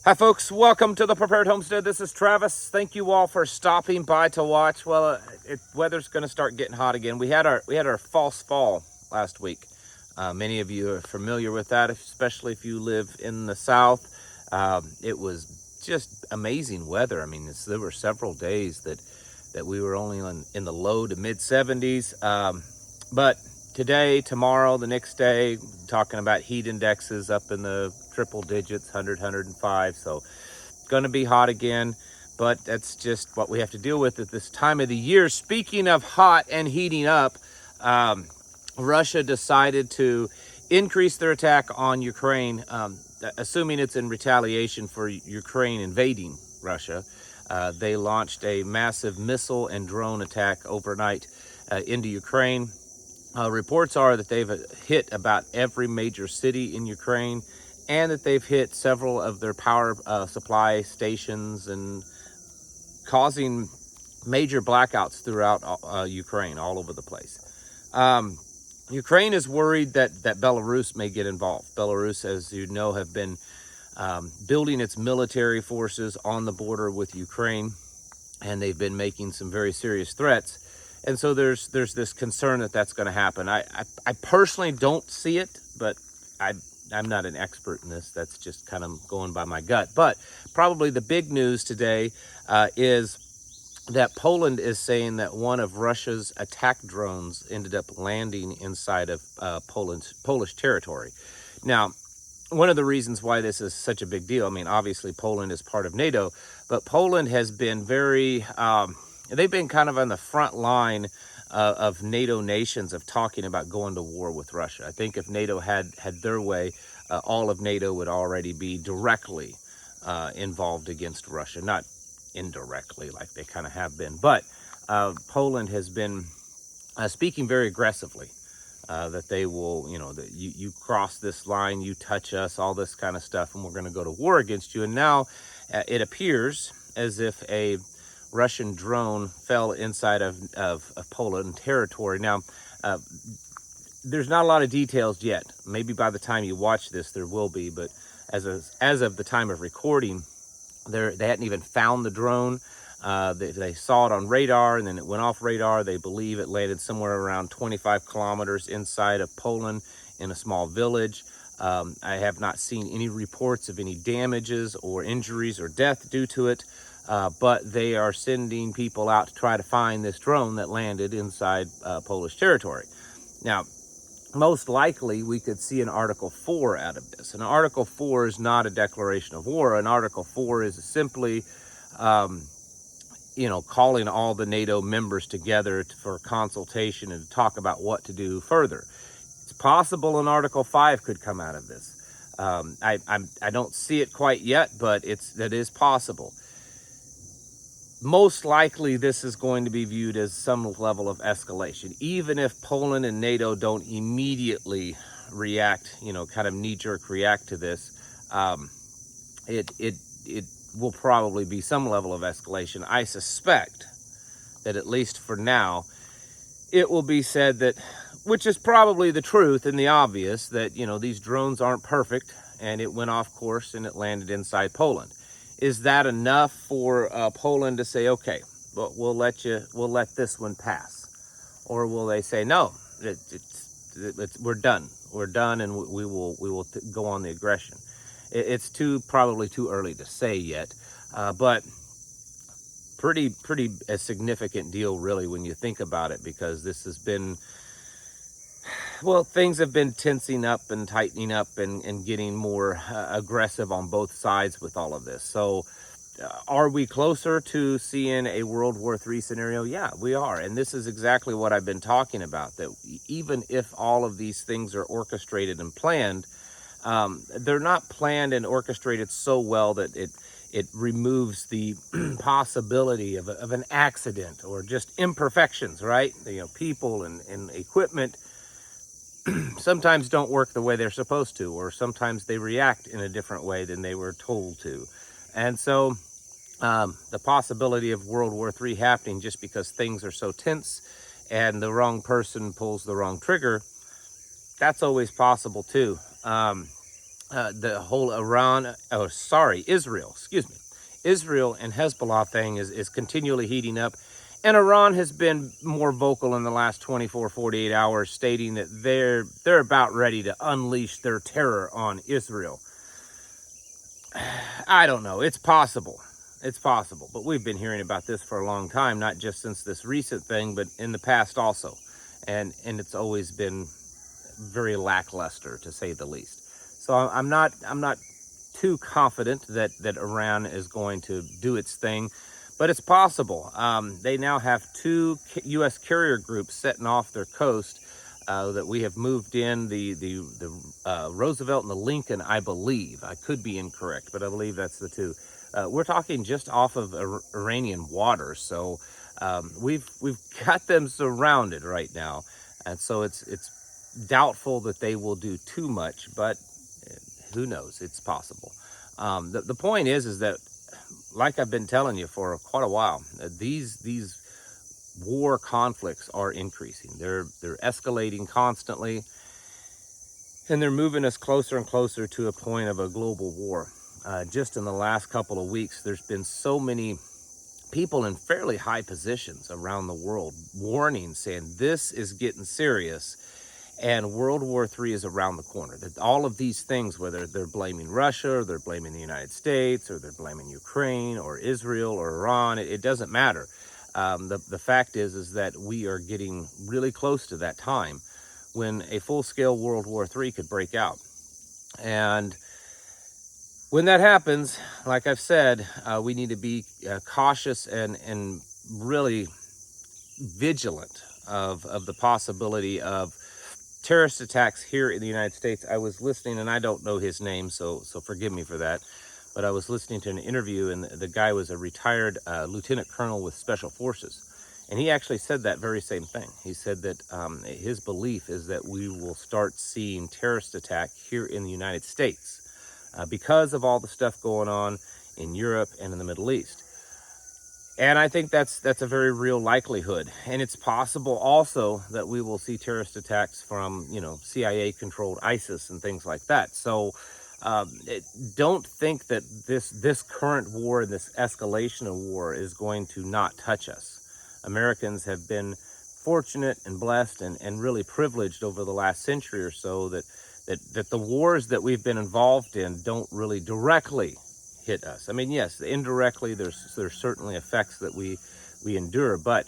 Hi folks, welcome to the Prepared Homestead. This is Travis. Thank you all for stopping by to watch. Well, weather's going to start getting hot again. We had our false fall last week. Many of you are familiar with that, especially if you live in the South. It was just amazing weather. I mean, there were several days that we were only in the low to mid 70s. But today, tomorrow, the next day, talking about heat indexes up in the triple digits, 100, 105. So it's going to be hot again, but that's just what we have to deal with at this time of the year. Speaking of hot and heating up, Russia decided to increase their attack on Ukraine, assuming it's in retaliation for Ukraine invading Russia. They launched a massive missile and drone attack overnight into Ukraine. Reports are that they've hit about every major city in Ukraine, and that they've hit several of their power supply stations and causing major blackouts throughout Ukraine, all over the place. Ukraine is worried that Belarus may get involved. Belarus, as you know, have been building its military forces on the border with Ukraine, and they've been making some very serious threats. And so there's this concern that that's going to happen. I personally don't see it, but I'm not an expert in this. That's just kind of going by my gut. But probably the big news today is that Poland is saying that one of Russia's attack drones ended up landing inside of Polish territory. Now, one of the reasons why this is such a big deal, I mean, obviously Poland is part of NATO, but Poland has been they've been kind of on the front line of NATO nations of talking about going to war with Russia. I think if NATO had their way, all of NATO would already be directly involved against Russia, not indirectly like they kind of have been. But Poland has been speaking very aggressively that they will, that you cross this line, you touch us, all this kind of stuff, and we're going to go to war against you. And now it appears as if a Russian drone fell inside of Poland territory. Now, there's not a lot of details yet. Maybe by the time you watch this, there will be. But as of the time of recording, they hadn't even found the drone. They saw it on radar, and then it went off radar. They believe it landed somewhere around 25 kilometers inside of Poland in a small village. I have not seen any reports of any damages or injuries or death due to it. But they are sending people out to try to find this drone that landed inside Polish territory. Now, most likely we could see an Article 4 out of this. And Article 4 is not a declaration of war. An Article 4 is simply, calling all the NATO members together for consultation and to talk about what to do further. It's possible an Article 5 could come out of this. I don't see it quite yet, but that is possible. Most likely this is going to be viewed as some level of escalation, even if Poland and NATO don't immediately react, kind of knee-jerk react to this. It will probably be some level of escalation. I suspect that at least for now, it will be said that, which is probably the truth and the obvious, that these drones aren't perfect, and it went off course and it landed inside Poland. Is that enough for Poland to say, okay, but we'll let this one pass? Or will they say, no, we're done, and we will go on the aggression? It's probably too early to say yet, but pretty a significant deal really when you think about it, because this has been, well, things have been tensing up and tightening up and getting more aggressive on both sides with all of this. So are we closer to seeing a World War III scenario? Yeah, we are. And this is exactly what I've been talking about, that even if all of these things are orchestrated and planned, they're not planned and orchestrated so well that it removes the possibility of an accident or just imperfections, right? People and equipment sometimes don't work the way they're supposed to, or sometimes they react in a different way than they were told to. And so the possibility of World War III happening just because things are so tense and the wrong person pulls the wrong trigger, that's always possible too. the whole Israel, excuse me. Israel and Hezbollah thing is continually heating up. And Iran has been more vocal in the last 24, 48 hours, stating that they're about ready to unleash their terror on Israel. I don't know. It's possible. It's possible. But we've been hearing about this for a long time, not just since this recent thing, but in the past also. And it's always been very lackluster, to say the least. So I'm not too confident that Iran is going to do its thing, but it's possible. They now have 2 U.S. carrier groups setting off their coast that we have moved in, the Roosevelt and the Lincoln, I believe. I could be incorrect, but I believe that's the 2. We're talking just off of Iranian water, so we've got them surrounded right now, and so it's doubtful that they will do too much, but who knows? It's possible. The point is that, like I've been telling you for quite a while, these war conflicts are increasing. They're escalating constantly, and they're moving us closer and closer to a point of a global war. Just in the last couple of weeks, there's been so many people in fairly high positions around the world warning, saying this is getting serious and World War III is around the corner. That all of these things, whether they're blaming Russia or they're blaming the United States or they're blaming Ukraine or Israel or Iran, it doesn't matter. The fact is that we are getting really close to that time when a full-scale World War III could break out. And when that happens, like I've said, we need to be cautious and really vigilant of the possibility of terrorist attacks here in the United States. I was listening, and I don't know his name, so forgive me for that, but I was listening to an interview, and the guy was a retired lieutenant colonel with Special Forces, and he actually said that very same thing. He said that his belief is that we will start seeing terrorist attack here in the United States because of all the stuff going on in Europe and in the Middle East. And I think that's a very real likelihood. And it's possible also that we will see terrorist attacks from, CIA-controlled ISIS and things like that. So don't think that this current war and this escalation of war is going to not touch us. Americans have been fortunate and blessed and really privileged over the last century or so that the wars that we've been involved in don't really directly hit us. I mean, yes, indirectly there's certainly effects that we endure, but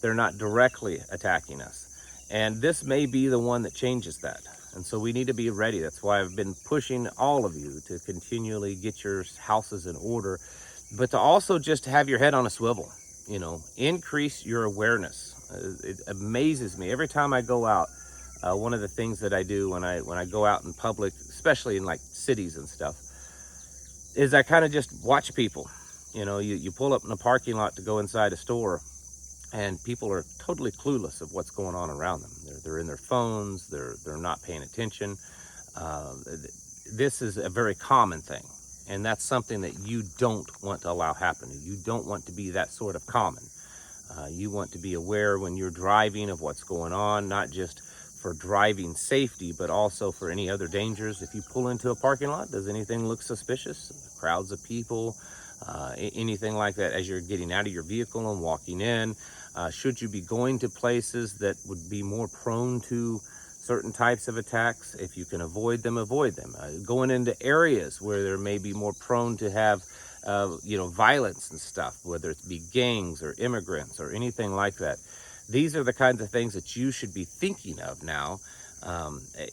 they're not directly attacking us. And this may be the one that changes that. And so we need to be ready. That's why I've been pushing all of you to continually get your houses in order, but to also just have your head on a swivel, increase your awareness. It amazes me every time I go out. One of the things that I do when I go out in public, especially in like cities and stuff, is I kind of just watch people. You pull up in a parking lot to go inside a store, and people are totally clueless of what's going on around them. They're in their phones, they're not paying attention. This is a very common thing, and that's something that you don't want to allow happen. You don't want to be that sort of common. You want to be aware when you're driving of what's going on, not just for driving safety, but also for any other dangers. If you pull into a parking lot, does anything look suspicious? Crowds of people, anything like that as you're getting out of your vehicle and walking in? Should you be going to places that would be more prone to certain types of attacks? If you can avoid them, avoid them. Going into areas where there may be more prone to have violence and stuff, whether it be gangs or immigrants or anything like that. These are the kinds of things that you should be thinking of now.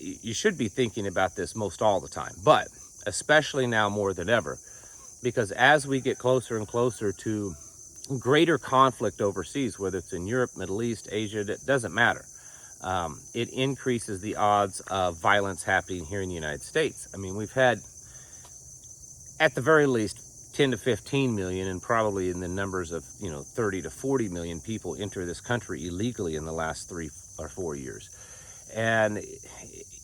You should be thinking about this most all the time, but especially now more than ever, because as we get closer and closer to greater conflict overseas, whether it's in Europe, Middle East, Asia, it doesn't matter. It increases the odds of violence happening here in the United States. I mean, we've had, at the very least, 10 to 15 million, and probably in the numbers of 30 to 40 million people enter this country illegally in the last 3 or 4 years. And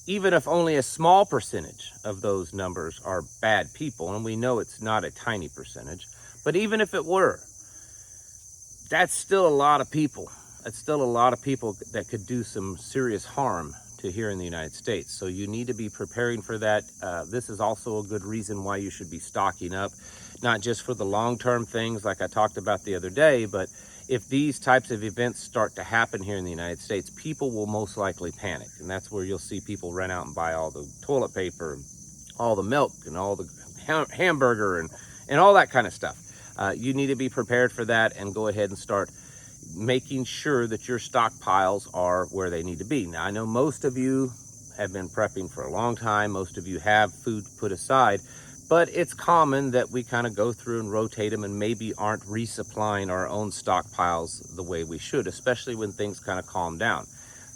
even if only a small percentage of those numbers are bad people, and we know it's not a tiny percentage, but even if it were, that's still a lot of people. That's still a lot of people that could do some serious harm to here in the United States. So you need to be preparing for that. This is also a good reason why you should be stocking up, not just for the long-term things like I talked about the other day, but if these types of events start to happen here in the United States, people will most likely panic. And that's where you'll see people run out and buy all the toilet paper, all the milk, and all the hamburger, and all that kind of stuff. You need to be prepared for that and go ahead and start making sure that your stockpiles are where they need to be. Now, I know most of you have been prepping for a long time. Most of you have food put aside, but it's common that we kind of go through and rotate them and maybe aren't resupplying our own stockpiles the way we should, especially when things kind of calm down.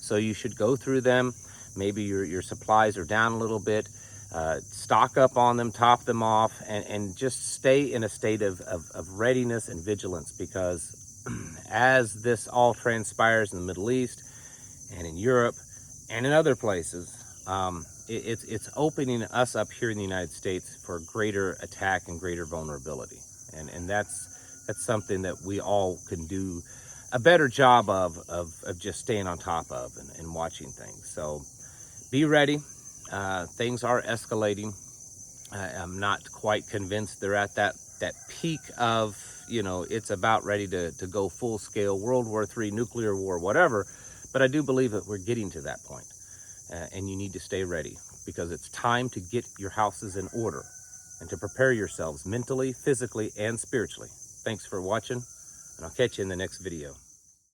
So you should go through them. Maybe your supplies are down a little bit. Stock up on them, top them off, and just stay in a state of readiness and vigilance, because as this all transpires in the Middle East and in Europe and in other places, it's opening us up here in the United States for greater attack and greater vulnerability. And that's something that we all can do a better job of just staying on top of and watching things. So be ready. Things are escalating. I'm not quite convinced they're at that peak of, it's about ready to go full scale, World War III, nuclear war, whatever. But I do believe that we're getting to that point. And you need to stay ready, because it's time to get your houses in order and to prepare yourselves mentally, physically, and spiritually. Thanks for watching, and I'll catch you in the next video.